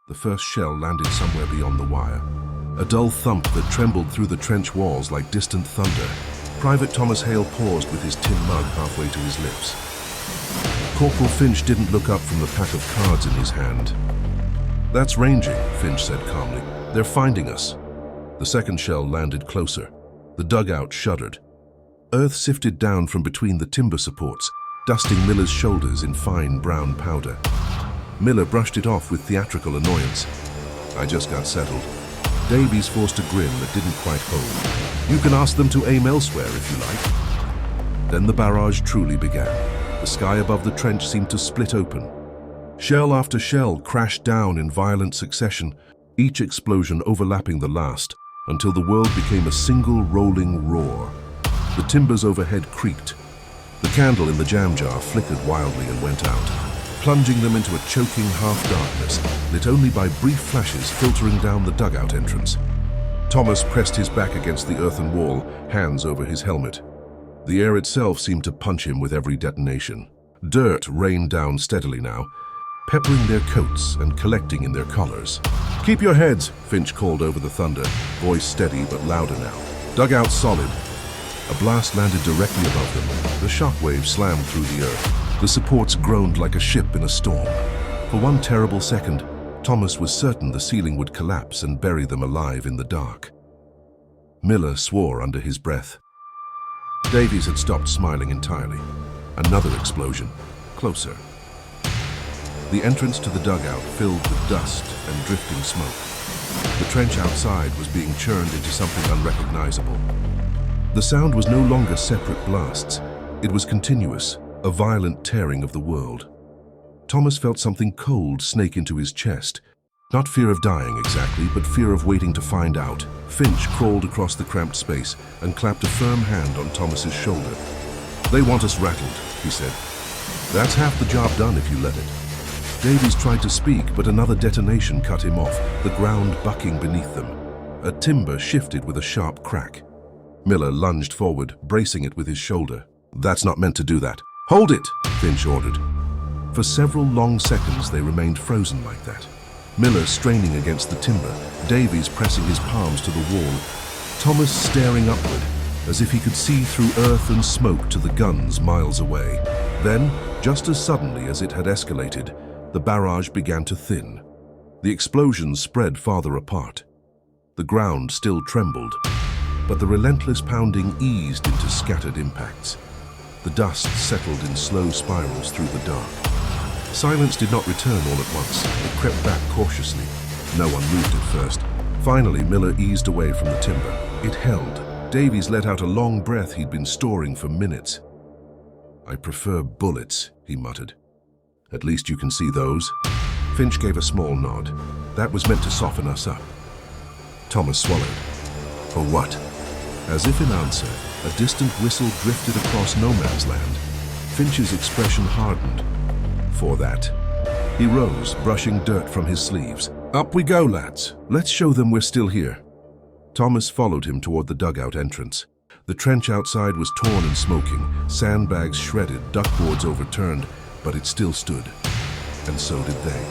The first shell landed somewhere beyond the wire. A dull thump that trembled through the trench walls like distant thunder. Private Thomas Hale paused with his tin mug halfway to his lips. Corporal Finch didn't look up from the pack of cards in his hand. "That's ranging," Finch said calmly. "They're finding us." The second shell landed closer. The dugout shuddered. Earth sifted down from between the timber supports, dusting Miller's shoulders in fine brown powder. Miller brushed it off with theatrical annoyance. "I just got settled." Davies forced a grin that didn't quite hold. "You can ask them to aim elsewhere if you like." Then the barrage truly began. The sky above the trench seemed to split open. Shell after shell crashed down in violent succession, each explosion overlapping the last, until the world became a single rolling roar. The timbers overhead creaked. The candle in the jam jar flickered wildly and went out, plunging them into a choking half-darkness, lit only by brief flashes filtering down the dugout entrance. Thomas pressed his back against the earthen wall, hands over his helmet. The air itself seemed to punch him with every detonation. Dirt rained down steadily now, peppering their coats and collecting in their collars. "Keep your heads," Finch called over the thunder, voice steady but louder now. "Dugout solid." A blast landed directly above them. The shockwave slammed through the earth. The supports groaned like a ship in a storm. For one terrible second, Thomas was certain the ceiling would collapse and bury them alive in the dark. Miller swore under his breath. Davies had stopped smiling entirely. Another explosion, closer. The entrance to the dugout filled with dust and drifting smoke. The trench outside was being churned into something unrecognizable. The sound was no longer separate blasts. It was continuous, a violent tearing of the world. Thomas felt something cold snake into his chest. Not fear of dying exactly, but fear of waiting to find out. Finch crawled across the cramped space and clapped a firm hand on Thomas's shoulder. "They want us rattled," he said. "That's half the job done if you let it." Davies tried to speak, but another detonation cut him off, the ground bucking beneath them. A timber shifted with a sharp crack. Miller lunged forward, bracing it with his shoulder. "That's not meant to do that." "Hold it!" Finch ordered. For several long seconds they remained frozen like that. Miller straining against the timber, Davies pressing his palms to the wall, Thomas staring upward, as if he could see through earth and smoke to the guns miles away. Then, just as suddenly as it had escalated, the barrage began to thin. The explosions spread farther apart. The ground still trembled, but the relentless pounding eased into scattered impacts. The dust settled in slow spirals through the dark. Silence did not return all at once. It crept back cautiously. No one moved at first. Finally, Miller eased away from the timber. It held. Davies let out a long breath he'd been storing for minutes. "I prefer bullets," he muttered. "At least you can see those." Finch gave a small nod. "That was meant to soften us up." Thomas swallowed. "For what?" As if in answer, a distant whistle drifted across no man's land. Finch's expression hardened. "For that." He rose, brushing dirt from his sleeves. "Up we go, lads. Let's show them we're still here." Thomas followed him toward the dugout entrance. The trench outside was torn and smoking, sandbags shredded, duckboards overturned, but it still stood. And so did they.